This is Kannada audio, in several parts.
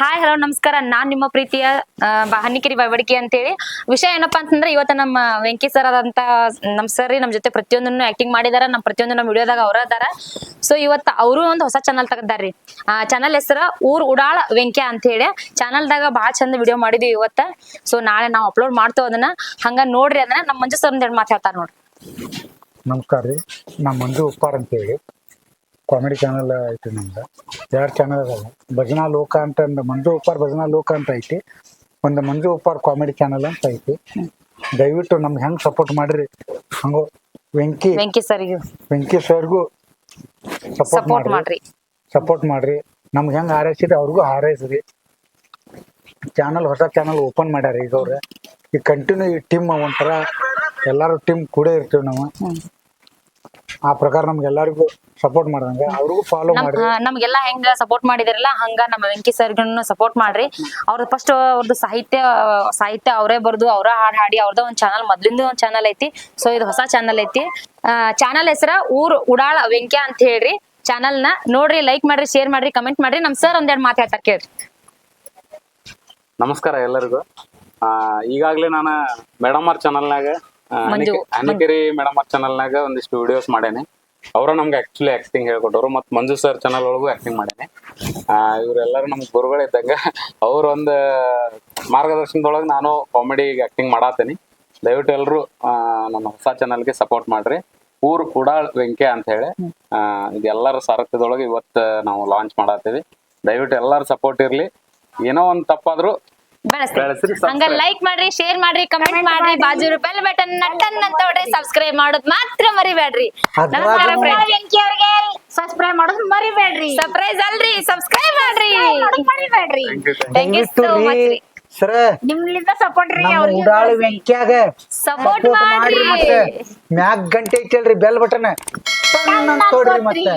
ಹಾಯ್ ಹಲೋ ನಮಸ್ಕಾರ. ನಾನ್ ನಿಮ್ಮ ಪ್ರೀತಿಯ ಹನ್ನಿಕೆರಿ ಬೈವಡಿಕೆ ಅಂತೇಳಿ. ವಿಷಯ ಏನಪ್ಪಾ ಅಂತಂದ್ರೆ ಇವತ್ತ ನಮ್ಮ ವೆಂಕಿ ಸರ್ ಆದಂತ ನಮ್ ಸರ್ ನಮ್ ಜೊತೆ ಪ್ರತಿಯೊಂದನ್ನು ಆಕ್ಟಿಂಗ್ ಮಾಡಿದಾರ. ನಮ್ ಪ್ರತಿಯೊಂದು ನಮ್ಮ ವಿಡಿಯೋದಾಗ ಅವ್ರ ಅದಾರ. ಸೊ ಇವತ್ತ ಅವರು ಒಂದು ಹೊಸ ಚಾನಲ್ ತೆಗ್ದಾರ್ರಿ. ಆ ಚಾನಲ್ ಹೆಸರ ಊರ್ ಉಡಾಳ ವೆಂಕ್ಯ ಅಂತ ಹೇಳಿ. ಚಾನಲ್ದಾಗ ಬಹಳ ಚಂದ ವಿಡಿಯೋ ಮಾಡಿದೀವಿ ಇವತ್ತ. ಸೊ ನಾಳೆ ನಾವು ಅಪ್ಲೋಡ್ ಮಾಡ್ತೇವೆ ಅದನ್ನ. ಹಂಗ ನೋಡ್ರಿ ಅದನ್ನ. ನಮ್ಮ ಮಂಜು ಸರ್ ಒಂದೆರಡು ಮಾತು ಹೇಳ್ತಾರ ನೋಡ್ರಿ. ನಮಸ್ಕಾರ ರೀ. ನಾ ಮಂಜು ಉಪ್ಪಾರ್ ಅಂತೇಳಿ ಕಾಮಿಡಿ ಚಾನಲ್ ಐತಿ ನಮ್ದು. 2 ಚಾನಲ್ ಅದಾವ. ಭಜನಾ ಲೋಕ ಅಂತ ಮಂಜು ಉಪ್ಪಾರ್ ಭಜನಾ ಲೋಕ ಅಂತ ಐತಿ. ಒಂದು ಮಂಜು ಉಪ್ಪಾರ್ ಕಾಮಿಡಿ ಚಾನಲ್ ಅಂತ ಐತಿ. ದಯವಿಟ್ಟು ನಮ್ಗೆ ಹೆಂಗ್ ಸಪೋರ್ಟ್ ಮಾಡ್ರಿ ಹಂಗೋ ವೆಂಕಿ ಸರ್ಗೂ ಸಪೋರ್ಟ್ ಮಾಡ್ರಿ. ಸಪೋರ್ಟ್ ಮಾಡ್ರಿ. ನಮ್ಗೆ ಹೆಂಗ್ ಹಾರೈಸಿರಿ ಅವ್ರಿಗೂ ಹಾರೈಸ್ರಿ. ಚಾನಲ್ ಹೊಸ ಚಾನಲ್ ಓಪನ್ ಮಾಡ್ಯಾರ ಈಗ ಅವ್ರ. ಈ ಕಂಟಿನ್ಯೂ ಈ ಟೀಮ್ ಒಂಥರ ಎಲ್ಲಾರು ಟೀಮ್ ಕೂಡ ಇರ್ತೀವಿ ನಾವು. ಆ ಪ್ರಕಾರ ನಮ್ಗೆ ಎಲ್ಲರಿಗೂ ಸಪೋರ್ಟ್ ಮಾಡ್ದಂಗ ಅವ್ರಿಗೂ ಫಾಲೋ ಮಾಡ್ರಿ. ನಮ್ಗೆಲ್ಲಾ ಹೆಂಗ ಸಪೋರ್ಟ್ ಮಾಡಿದಿರಲ್ಲ ಹಂಗ ನಮ್ಮ ವೆಂಕಿ ಸರ್ಗೂ ಸಪೋರ್ಟ್ ಮಾಡ್ರಿ. ಅವ್ರ ಫಸ್ಟ್ ಅವ್ರದ್ದು ಸಾಹಿತ್ಯ ಅವರೇ ಬರ್ದು ಅವ್ರ ಹಾಡ್ ಹಾಡಿ ಅವ್ರದ ಒಂದ್ ಚಾನಲ್ ಮೊದ್ಲಿಂದ ಒಂದ್ ಚಾನಲ್ ಐತಿ. ಸೊ ಇದು ಹೊಸ ಚಾನಲ್ ಐತಿ. ಚಾನಲ್ ಹೆಸರ ಊರ್ ಉಡಾಳ ವೆಂಕ್ಯ ಅಂತ ಹೇಳ್ರಿ. ಚಾನಲ್ ನ ನೋಡ್ರಿ, ಲೈಕ್ ಮಾಡ್ರಿ, ಶೇರ್ ಮಾಡ್ರಿ, ಕಮೆಂಟ್ ಮಾಡ್ರಿ. ನಮ್ ಸರ್ ಒಂದೆರಡು ಮಾತಾಡ್ತಾರ ಕೇಳ್ರಿ. ನಮಸ್ಕಾರ ಎಲ್ಲರಿಗೂ. ಈಗಾಗ್ಲೇ ನಾನು ಮೇಡಮ್ ಅವ್ರ ಚಾನಲ್ನಾಗ ಹನಿಕೆರಿ ಮೇಡಮ್ ಅವ್ರ ಚಾನಲ್ನಾಗ ಒಂದಿಷ್ಟು ವಿಡಿಯೋಸ್ ಮಾಡೇನೆ. ಅವ್ರ ನಮ್ಗೆ ಆಕ್ಚುಲಿ ಆಕ್ಟಿಂಗ್ ಹೇಳ್ಕೊಟ್ಟವ್ರು. ಮತ್ತು ಮಂಜು ಸರ್ ಚಾನಲ್ ಒಳಗೂ ಆಕ್ಟಿಂಗ್ ಮಾಡೇನೆ. ಇವರೆಲ್ಲರೂ ನಮ್ಗೆ ಗುರುಗಳಿದ್ದಂಗ. ಅವ್ರ ಒಂದು ಮಾರ್ಗದರ್ಶನದೊಳಗೆ ನಾನು ಕಾಮಿಡಿಗೆ ಆಕ್ಟಿಂಗ್ ಮಾಡಾತೀನಿ. ದಯವಿಟ್ಟು ಎಲ್ಲರೂ ನನ್ನ ಹೊಸ ಚಾನಲ್ಗೆ ಸಪೋರ್ಟ್ ಮಾಡ್ರಿ. ಊರ್ ಉಡಾಳ್ ವೆಂಕ್ಯ ಅಂತ ಹೇಳಿ ಇದು ಎಲ್ಲರ ಸಾರಥ್ಯದೊಳಗೆ ಇವತ್ತು ನಾವು ಲಾಂಚ್ ಮಾಡಾತೀವಿ. ದಯವಿಟ್ಟು ಎಲ್ಲರ ಸಪೋರ್ಟ್ ಇರ್ಲಿ. ಏನೋ ಒಂದ್ ತಪ್ಪಾದ್ರೂ ಬೆಳೆಸ್ರಿ. ಹಂಗ ಲೈಕ್ ಮಾಡ್ರಿ, ಶೇರ್ ಮಾಡ್ರಿ, ಕಮೆಂಟ್ ಮಾಡ್ರಿ, ಬಾಜು ಬೆಲ್ ಬಟನ್ ನಟ್ಟನ್ ಅಂತ ಹೊಡ್ರಿ. ಸಬ್ಸ್ಕ್ರೈಬ್ ಮಾಡೋದ್ ಮಾತ್ರ ಮರಿಬೇಡ್ರಿ. ನಮಸ್ಕಾರ ವೆಂಕಿ ಅವ್ರಿಗೆ ಸಬ್ಸ್ಕ್ರೈಬ್ ಮಾಡೋದು ಮರಿಬೇಡ್ರಿ. ಸರ್ಪ್ರೈಸ್ ಅಲ್ರಿ, ಸಬ್ಸ್ಕ್ರೈಬ್ ಮಾಡ್ರಿ. ಮರಿಬೇಡ್ರಿ. ಥ್ಯಾಂಕ್ ಯು ಸೋ ಮಚ್ ರೀ. ಸರ ನಿಮ್ಲಿಂದ ಸಪೋರ್ಟ್ ರೀ. ನಮ್ಮ ಉಡಾಳ ವೆಂಕ್ಯಾಗ ಸಪೋರ್ಟ್ ಮಾಡ್ರಿ. ಮ್ಯಾಗ್ ಗಂಟೆ ಐತಲ್ರಿ ಬೆಲ್ ಬಟನ್ ತೋಡ್ರಿ. ಮತ್ತೆ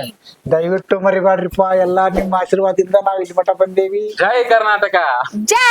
ದಯವಿಟ್ಟು ಮರಿಬೇಡ್ರಿಪ್ಪ. ಎಲ್ಲಾ ನಿಮ್ಮ ಆಶೀರ್ವಾದದಿಂದ ನಾವ್ ಇಲ್ಲಿ ಮಠ ಬಂದೇವಿ. ಜೈ ಕರ್ನಾಟಕ. ಜೈ.